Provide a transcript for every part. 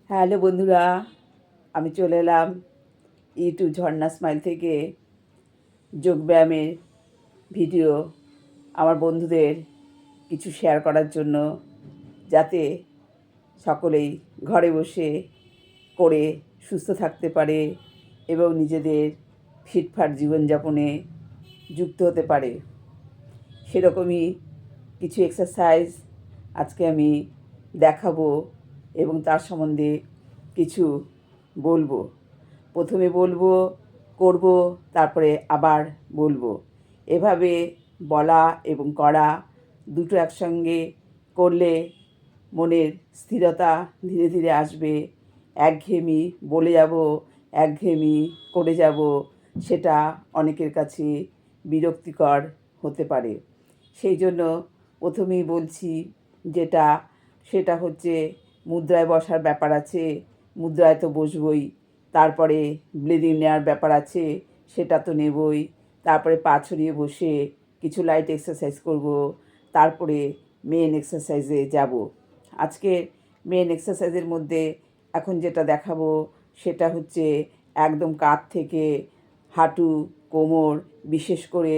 Hello বন্ধুরা, আমি চলে এলাম ইউটিউব ঝর্ণা স্মাইল থেকে যোগব্যায়ামের ভিডিও আমার বন্ধুদের কিছু শেয়ার করার জন্য, যাতে সকলেই ঘরে বসে করে সুস্থ থাকতে পারে এবং নিজেদের ফিটফাট জীবনযাপনে যুক্ত হতে পারে। সেরকমই কিছু এক্সারসাইজ আজকে আমি দেখাবো এবং তার সম্বন্ধে কিছু বলবো। প্রথমে বলবো, করব, তারপরে আবার বলবো। এভাবে বলা এবং করা দুটো একসঙ্গে করলে মনের স্থিরতা ধীরে ধীরে আসবে। একঘেয়েমি বলে যাব, একঘেয়েমি করে যাব, সেটা অনেকের কাছে বিরক্তিকর হতে পারে। সেই জন্য প্রথমেই বলছি, যেটা সেটা হচ্ছে মুদ্রায় বসার ব্যাপার আছে, মুদ্রায় তো বসবই। তারপরে ব্লিডিং নেওয়ার ব্যাপার আছে, সেটা তো নেবই। তারপরে পা ছড়িয়ে বসে কিছু লাইট এক্সারসাইজ করব। তারপরে মেন এক্সারসাইজে যাব। আজকে মেন এক্সারসাইজের মধ্যে এখন যেটা দেখাবো সেটা হচ্ছে একদম কাঁধ থেকে হাঁটু, কোমর, বিশেষ করে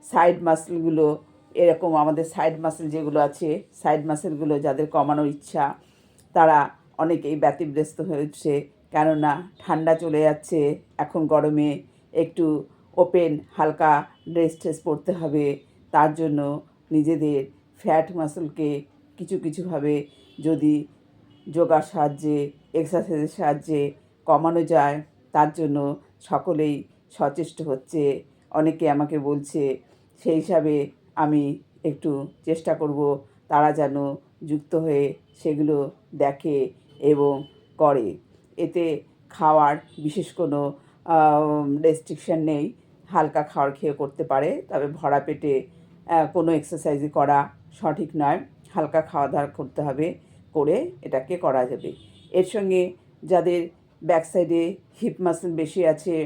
সাইড মাসলগুলো, এরকম আমাদের সাইড মাসল যেগুলো আছে, সাইড মাসলগুলো যাদের কমানোর ইচ্ছা, তারা অনেকেই ব্যতিব্যস্ত হয়েছে। কেননা ঠান্ডা চলে যাচ্ছে, এখন গরমে একটু ওপেন হালকা ড্রেস ট্রেস পরতে হবে। তার জন্য নিজেদের ফ্যাট মাসলকে কিছু কিছুভাবে যদি যোগার সাহায্যে, এক্সারসাইজের সাহায্যে কমানো যায়, তার জন্য সকলেই সচেষ্ট হচ্ছে। অনেকে আমাকে বলছে, সেই হিসাবে আমি একটু চেষ্টা করব তারা যেন যুক্ত হয়ে সেগুলো দেখে এবং করে। এতে খাওয়ার বিশেষ কোনো রেস্ট্রিকশান নেই, হালকা খাবার খেয়ে করতে পারে। তবে ভরা পেটে কোনো এক্সারসাইজই করা সঠিক নয়, হালকা খাওয়া দাওয়া করতে হবে, করে এটাকে করা যাবে। এর সঙ্গে যাদের ব্যাক সাইডে হিপ মাসল বেশি আছে,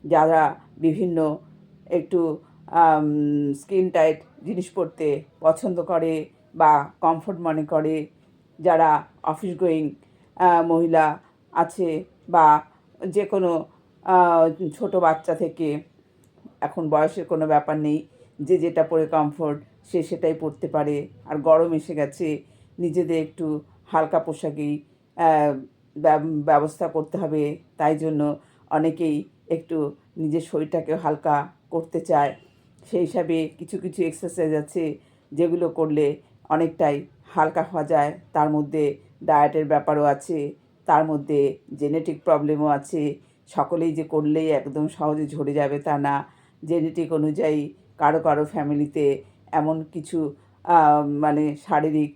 যারা বিভিন্ন একটু স্কিন টাইট জিনিস পরতে পছন্দ করে বা কমফোর্ট মনে করে, যারা অফিস গোয়িং মহিলা আছে, বা যে কোনো ছোটো বাচ্চা থেকে, এখন বয়সের কোনো ব্যাপার নেই, যে যেটা পরে কমফোর্ট সে সেটাই পরতে পারে। আর গরম এসে গেছে, নিজেদের একটু হালকা পোশাকেই ব্যবস্থা করতে হবে। তাই জন্য অনেকেই একটু নিজের শরীরটাকে হালকা করতে চায়। সেই হিসাবে কিছু কিছু এক্সারসাইজ আছে যেগুলো করলে অনেকটাই হালকা হওয়া যায়। তার মধ্যে ডায়েটের ব্যাপারও আছে, তার মধ্যে জেনেটিক প্রবলেমও আছে। সকলেই যে করলেই একদম সহজে ঝরে যাবে তা না। জেনেটিক অনুযায়ী কারো কারো ফ্যামিলিতে এমন কিছু মানে শারীরিক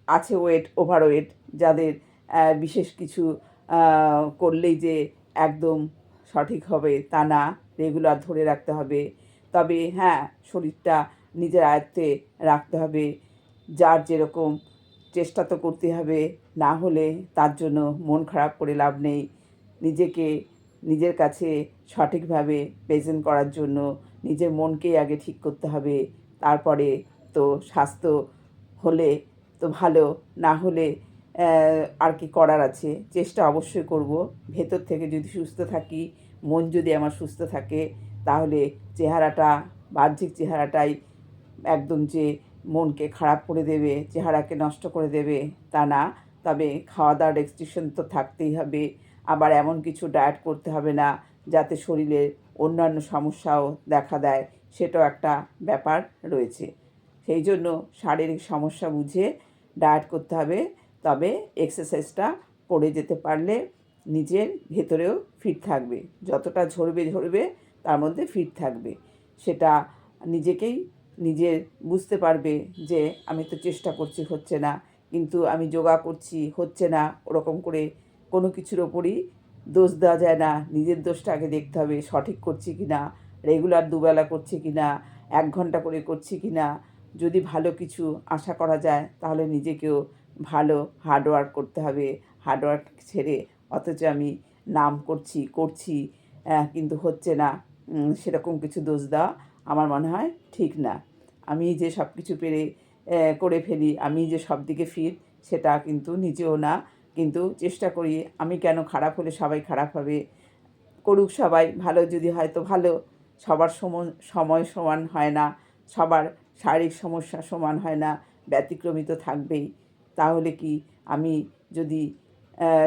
আছে, ওয়েট ওভারওয়েট, যাদের বিশেষ কিছু করলেই যে একদম সঠিক হবে তা না, রেগুলার ধরে রাখতে হবে। তবে হ্যাঁ, শরীরটা নিজের আয়ত্তে রাখতে হবে। যার যেরকম চেষ্টা তো করতে হবে, না হলে তার জন্য মন খারাপ করে লাভ নেই। নিজেকে নিজের কাছে সঠিকভাবে প্রেজেন্ট করার জন্য নিজের মনকেই আগে ঠিক করতে হবে। তারপরে তো স্বাস্থ্য হলে তো ভালো, না হলে আর কি করার আছে। চেষ্টা অবশ্যই করব। ভেতর থেকে যদি সুস্থ থাকি, মন যদি আমার সুস্থ থাকে, তাহলে চেহারাটা, বাহ্যিক চেহারাটাই একদম যে মনকে খারাপ করে দেবে, চেহারাকে নষ্ট করে দেবে তা না। তবে খাওয়া দাওয়ার রেস্ট্রিকশন তো থাকতেই হবে। আবার এমন কিছু ডায়েট করতে হবে না যাতে শরীরের অন্যান্য সমস্যাও দেখা দেয়, সেটাও একটা ব্যাপার রয়েছে। সেই জন্য শারীরিক সমস্যা বুঝে ডায়েট করতে হবে। তবে এক্সারসাইজটা করে যেতে পারলে নিজের ভেতরেও ফিট থাকবে। যতটা ঝরবে ঝরবে, তার মধ্যে ফিট থাকবে। সেটা নিজেকেই নিজের বুঝতে পারবে যে আমি তো চেষ্টা করছি, হচ্ছে না, কিন্তু আমি যোগা করছি, হচ্ছে না। ওরকম করে কোনো কিছুর ওপরই দোষ দেওয়া যায় না। নিজের দোষটা আগে দেখতে হবে, সঠিক করছি কি না, রেগুলার দুবেলা করছি কি না, 1 ঘন্টা করে করছি কি না। যদি ভালো কিছু আশা করা যায়, তাহলে নিজেকেও ভালো হার্ডওয়ার্ক করতে হবে। হার্ডওয়ার্ক ছেড়ে অথচ আমি নাম করছি করছি কিন্তু হচ্ছে না, সেরকম কিছু দোষ দেওয়া আমার মনে হয় ঠিক না। আমি যে সব কিছু পেরে করে ফেলি, আমি যে সব দিকে ফিট, সেটা কিন্তু নিজেও না। কিন্তু চেষ্টা করি আমি কেন খারাপ হলে সবাই খারাপ হবে, করুক সবাই, ভালো যদি হয় তো ভালো। সবার সময় সমান হয় না, সবার শারীরিক সমস্যা সমান হয় না, ব্যতিক্রমী তো থাকবেই। তাহলে কি আমি যদি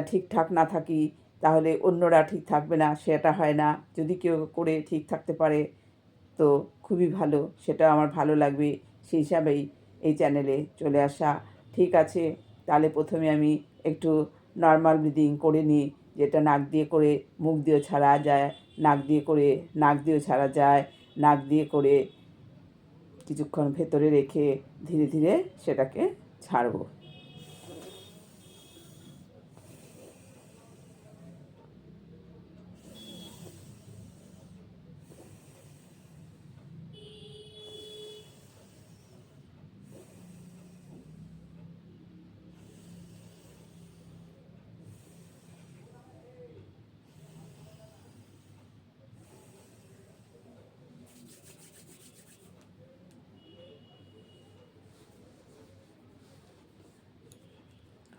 ঠিকঠাক না থাকি তাহলে অন্যরা ঠিক থাকবে না, সেটা হয় না। যদি কেউ করে ঠিক থাকতে পারে তো খুবই ভালো, সেটা আমার ভালো লাগবে, সেই হিসাবেই এই চ্যানেলে চলে আসা। ঠিক আছে, তাহলে প্রথমে আমি একটু নর্মাল ব্রিদিং করে নিই, যেটা নাক দিয়ে করে মুখ দিয়েও ছাড়া যায়, নাক দিয়ে করে নাক দিয়েও ছাড়া যায়, নাক দিয়ে করে কিছুক্ষণ ভেতরে রেখে ধীরে ধীরে সেটাকে ছাড়বো।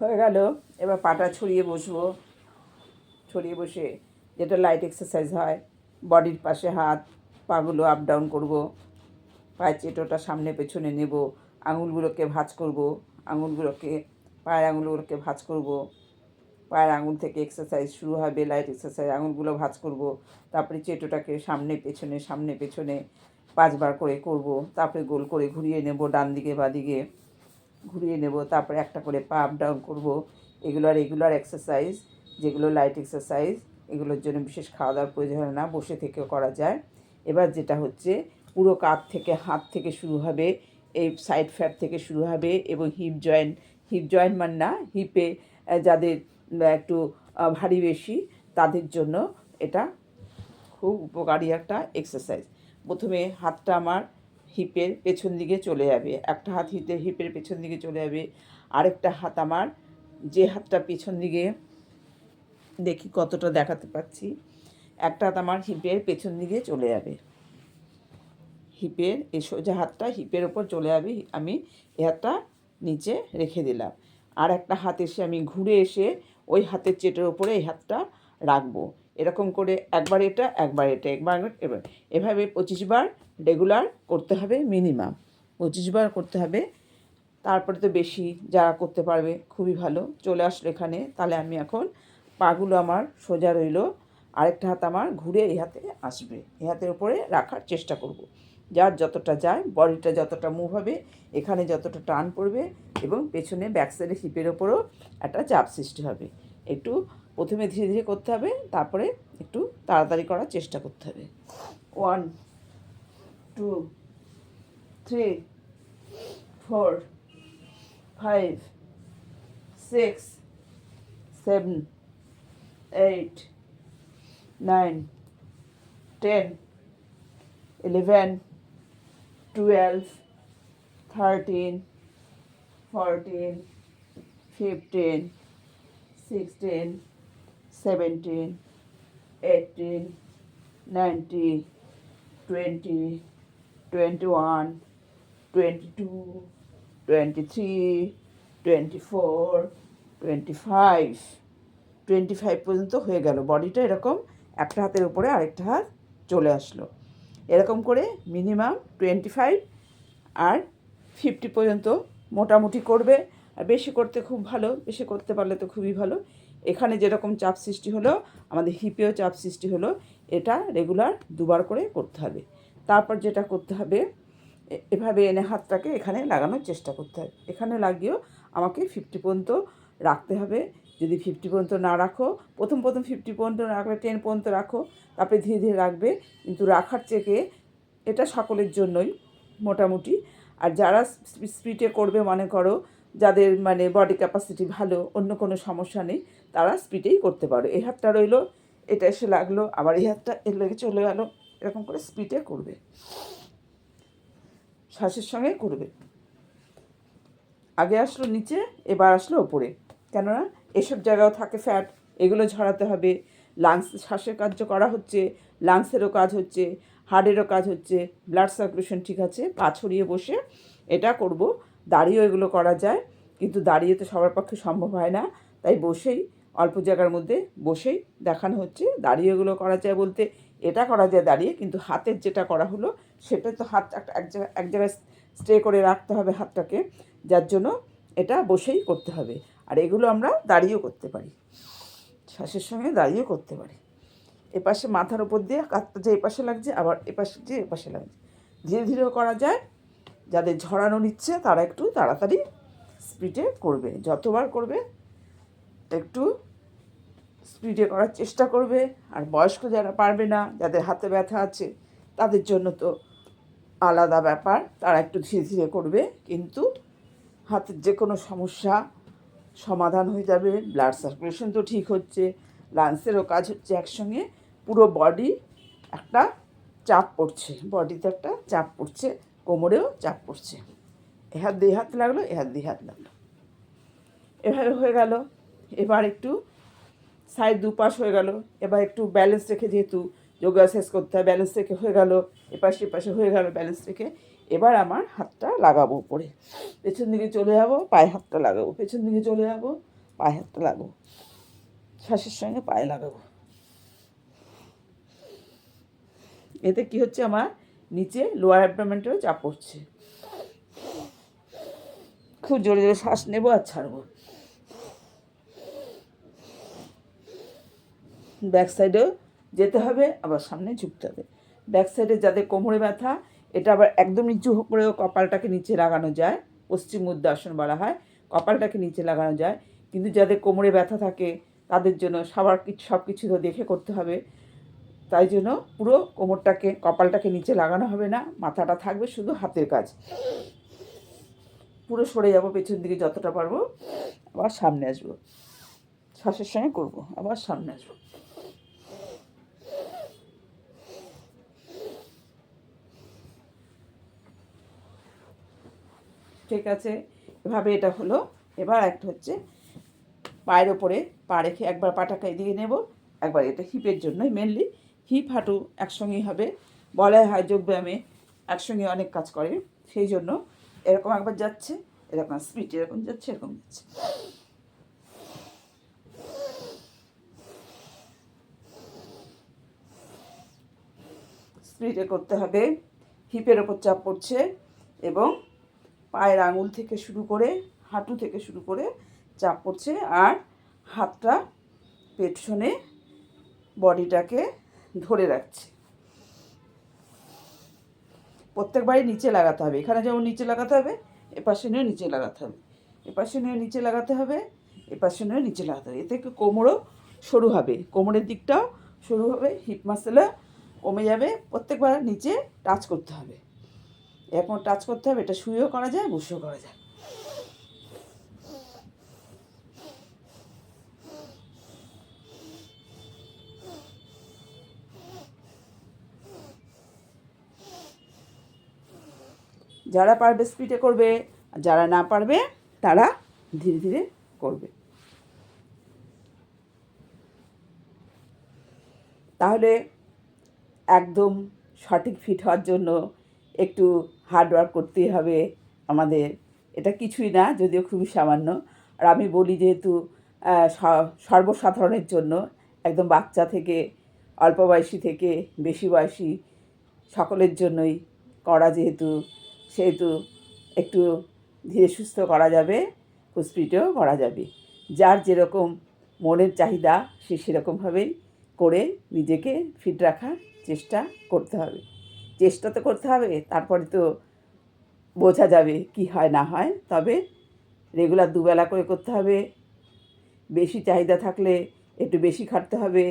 হয়ে গেল, এবার পাটা ছড়িয়ে বসবো। ছড়িয়ে বসে যেটা লাইট এক্সারসাইজ হয়, বডির পাশে হাত, পাগুলো আপ ডাউন করবো, পায়ের চেটোটা সামনে পেছনে নেব, আঙুলগুলোকে ভাঁজ করব, আঙুলগুলোকে পায়ের আঙুলগুলোকে ভাঁজ করব, পায়ের আঙুল থেকে এক্সারসাইজ শুরু হবে, লাইট এক্সারসাইজ, আঙুলগুলো ভাঁজ করব, তারপরে চেটোটাকে সামনে পেছনে 5 বার করে করব, তারপরে গোল করে ঘুরিয়ে নেব, ডান দিকে বা দিকে ঘুরিয়ে নেব, তারপরে একটা করে পা আপ ডাউন করব। এগুলো রেগুলার এক্সারসাইজ, যেগুলো লাইট এক্সারসাইজ, এগুলোর জন্য বিশেষ খাওয়া দাওয়ার প্রয়োজন হয় না, বসে থেকেও করা যায়। এবার যেটা হচ্ছে, পুরো কাঁধ থেকে হাত থেকে শুরু হবে, এই সাইড ফ্যাট থেকে শুরু হবে, এবং হিপ জয়েন্ট মানে না, হিপে যাদের একটু ভারী বেশি তাদের জন্য এটা খুব উপকারী একটা এক্সারসাইজ। প্রথমে হাতটা আমার হিপের পেছন দিকে চলে যাবে, একটা হাত হিপের পেছন দিকে চলে যাবে, আরেকটা হাত আমার, যে হাতটা পেছন দিকে, দেখি কতটা দেখাতে পাচ্ছি, একটা হাত আমার হিপের পেছন দিকে চলে যাবে, হিপের এই সোজা হাতটা হিপের ওপর চলে যাবে, আমি এই হাতটা নিচে রেখে দিলাম। আর একটা হাত এসে আমি ঘুরে এসে ওই হাতের চেটের ওপরে এই হাতটা রাখবো। এরকম করে একবার এটা এবার এভাবে 25 বার রেগুলার করতে হবে, মিনিমাম 25 বার করতে হবে। তারপরে তো বেশি যারা করতে পারবে খুবই ভালো। চলে আসলো এখানে, তাহলে আমি এখন পাগুলো আমার সোজা রইলো, আরেকটা হাত আমার ঘুরে এই হাতে আসবে, এই হাতের উপরে রাখার চেষ্টা করব। যার যতটা যায়, বডিটা যতটা মুভ হবে, এখানে যতটা টান পড়বে, এবং পেছনে ব্যাক সাইডে হিপের ওপরও একটা চাপ সৃষ্টি হবে। একটু প্রথমে ধীরে ধীরে করতে হবে, তারপরে একটু তাড়াতাড়ি করার চেষ্টা করতে হবে। 1 2 3 4 5 6 7 8 9 10 11 12 13 14 15 16 17 18 19 20 21 22 23 24 25 25 পর্যন্ত হয়ে গেল। বডিটা এরকম একটা হাতের উপরে আরেকটা হাত চলে আসলো, এরকম করে মিনিমাম 25 আর 50 পর্যন্ত মোটামুটি করবে। আর বেশি করতে খুব ভালো, বেশি করতে পারলে তো খুবই ভালো। এখানে যেরকম চাপ সৃষ্টি হলো, আমাদের হিপেও চাপ সৃষ্টি হলো, এটা রেগুলার 2বার করে করতে হবে। তারপর যেটা করতে হবে, এভাবে এনে হাতটাকে এখানে লাগানোর চেষ্টা করতে হবে, এখানে লাগিয়েও আমাকে 50 পর্যন্ত রাখতে হবে। যদি 50 পর্যন্ত না রাখো, প্রথম 50 পর্যন্ত না রাখলে 10 পর্যন্ত রাখো, তারপরে ধীরে ধীরে রাখবে। কিন্তু রাখার থেকে এটা সকলের জন্যই মোটামুটি। আর যারা স্পিডে করবে, মনে করো যাদের মানে বডি ক্যাপাসিটি ভালো, অন্য কোনো সমস্যা নেই, তারা স্পিডেই করতে পারো। এই হাতটা রইলো, এটা এসে লাগলো, আবার এই হাতটা এর লেগে চলে গেল, এরকম করে স্পিডে করবে, শ্বাসের সঙ্গে করবে। আগে আসলো নিচে, এবার আসলো ওপরে, কেননা এসব জায়গাও থাকে ফ্যাট, এগুলো ঝরাতে হবে। লাংস, শ্বাসের কাজ করা হচ্ছে, লাংসেরও কাজ হচ্ছে, হার্টেরও কাজ হচ্ছে, ব্লাড সার্কুলেশন ঠিক আছে। পা ছড়িয়ে বসে এটা করব। দাঁড়িয়েও এগুলো করা যায়, কিন্তু দাঁড়িয়ে তো সবার পক্ষে সম্ভব হয় না, তাই বসেই অল্প জায়গার মধ্যে বসেই দেখানো হচ্ছে। দাঁড়িয়ে এগুলো করা যায় বলতে এটা করা যায় দাঁড়িয়ে, কিন্তু হাতের যেটা করা হলো সেটা তো হাত একটা এক জায়গায় স্টে করে রাখতে হবে হাতটাকে, যার জন্য এটা বসেই করতে হবে। আর এগুলো আমরা দাঁড়িয়েও করতে পারি, শ্বাসের সঙ্গে দাঁড়িয়েও করতে পারি। এপাশে মাথার উপর দিয়ে কাঁধটা যে এপাশে লাগছে, আবার এপাশে যে এপাশে লাগছে, ধীরে ধীরেও করা যায়। যাদের ঝরানোর ইচ্ছে তারা একটু তাড়াতাড়ি স্পিডে করবে, যতবার করবে একটু স্পিডে করার চেষ্টা করবে। আর বয়স্ক যারা পারবে না, যাদের হাতে ব্যথা আছে, তাদের জন্য তো আলাদা ব্যাপার, তারা একটু ধীরে ধীরে করবে, কিন্তু হাতের যে কোনো সমস্যা সমাধান হয়ে যাবে। ব্লাড সার্কুলেশন তো ঠিক হচ্ছে, লাংসেরও কাজ হচ্ছে একসঙ্গে, পুরো বডি একটা চাপ পড়ছে, বডিতে একটা চাপ পড়ছে, কোমরেও চাপ পড়ছে। এ হাত দিয়ে হাত লাগলো, এ হাত দিয়ে হাত লাগলো, এভাবে হয়ে গেল। এবার একটু সাইড দুপাশ হয়ে গেল। এবার একটু ব্যালেন্স রেখে, যেহেতু যোগা শেষ করতে হয়, ব্যালেন্স রেখে হয়ে গেল, এপাশে এপাশে হয়ে গেল ব্যালেন্স রেখে। এবার আমার হাতটা লাগাবো উপরে, পেছন দিকে চলে যাবো, পায়ে হাতটা লাগাবো, পেছন দিকে চলে যাবো, পায়ে হাতটা লাগাবো, শ্বাসের সঙ্গে পায়ে লাগাবো। এতে কি হচ্ছে, আমার নিচে লোয়ার অ্যাবডোমেনটাও চাপ পড়ছে। খুব জোরে জোরে শ্বাস নেবো আর ছাড়বো। ব্যাক সাইডেও যেতে হবে, আবার সামনে ঝুঁকতে হবে। ব্যাক সাইডে যাদের কোমরে ব্যথা, এটা আবার একদম নিচু করেও কপালটাকে নিচে লাগানো যায়, পশ্চিম মুদ্রাসন বলা হয়, কপালটাকে নিচে লাগানো যায়। কিন্তু যাদের কোমরে ব্যথা থাকে তাদের জন্য সব কিছু তো দেখে করতে হবে, তাই জন্য পুরো কোমরটাকে কপালটাকে নিচে লাগানো হবে না, মাথাটা থাকবে শুধু হাতের কাজ। পুরো সরে যাব পেছন দিকে যতটা পারবো, আবার সামনে আসবো, শ্বাসের সঙ্গে করবো, আবার সামনে আসবো। ঠিক আছে, এভাবে এটা হলো। এবার একটা হচ্ছে পায়ের ওপরে পা রেখে একবার পাটাকে এদিকে নেব, একবার এটা হিপের জন্যই মেনলি, হিপ হাঁটু একসঙ্গেই হবে। বলা হয় যোগব্যায়ামে একসঙ্গে অনেক কাজ করে, সেই জন্য এরকম একবার যাচ্ছে, এরকম স্পিড এরকম যাচ্ছে, এরকম যাচ্ছে। স্পিডে করতে হবে, হিপের ওপর চাপ পড়ছে, এবং পায়ের আঙুল থেকে শুরু করে হাঁটু থেকে শুরু করে চাপ পড়ছে, আর হাতটা পেছনে বডিটাকে ধরে রাখছে। প্রত্যেকবারই নিচে লাগাতে হবে, এখানে যেমন নিচে লাগাতে হবে, এপাশে নিয়েও নিচে লাগাতে হবে, এপাশে নিয়েও নিচে লাগাতে হবে, এপাশে নিয়েও নিচে লাগাতে হবে। এতে একটু কোমরও সরু হবে, কোমরের দিকটাও সরু হবে, হিপ মাসেলও কমে যাবে। প্রত্যেকবার নিচে টাচ করতে হবে, এরকম টাচ করতে হবে। এটা শুয়েও করা যায়, বসেও করা যায়। যারা পারবে স্পিডে করবে, যারা না পারবে তারা ধীরে ধীরে করবে। তাহলে একদম সঠিক ফিট হওয়ার জন্য একটু হার্ডওয়ার্ক করতেই হবে আমাদের। এটা কিছুই না, যদিও খুবই সামান্য। আর আমি বলি যেহেতু সর্বসাধারণের জন্য, একদম বাচ্চা থেকে অল্প বয়সী থেকে বেশি বয়সী সকলের জন্যই করা, সেহেতু একটু ধীরে সুস্থ করা যাবে, স্পিডেও করা যাবে। যার যেরকম মনের চাহিদা সে সেরকমভাবেই করে নিজেকে ফিট রাখার চেষ্টা করতে হবে। চেষ্টা তো করতে হবে, তারপরে তো বোঝা যাবে কি হয় না হয়। তবে রেগুলার দুবেলা করে করতে হবে, বেশি চাহিদা থাকলে একটু বেশি খাটতে হবে।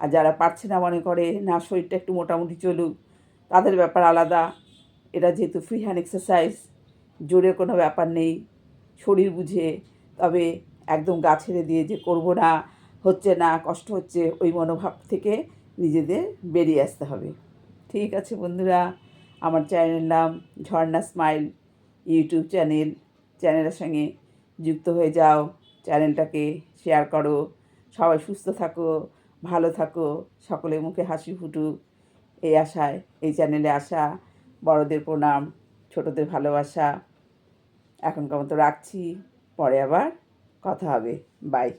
আর যারা পারছে না, মনে করে না শরীরটা একটু মোটামুটি চলুক, তাদের ব্যাপার আলাদা। এটা যেহেতু ফ্রি হ্যান্ড এক্সারসাইজ, জোরের কোনো ব্যাপার নেই, শরীর বুঝে। তবে একদম গা ছেড়ে দিয়ে যে করবো না, হচ্ছে না, কষ্ট হচ্ছে, ওই মনোভাব থেকে নিজেদের বেরিয়ে আসতে হবে। ঠিক আছে বন্ধুরা, আমার চ্যানেলের নাম ঝর্ণা স্মাইল ইউটিউব চ্যানেলের সঙ্গে যুক্ত হয়ে যাও, চ্যানেলটাকে শেয়ার করো। সবাই সুস্থ থাকো, ভালো থাকো, সকলের মুখে হাসি ফুটুক, এই আশায় এই চ্যানেলে আসা। বড়দের প্রণাম, ছোটদের ভালোবাসা। এখনকার মতো রাখছি, পরে আবার কথা হবে। বাই।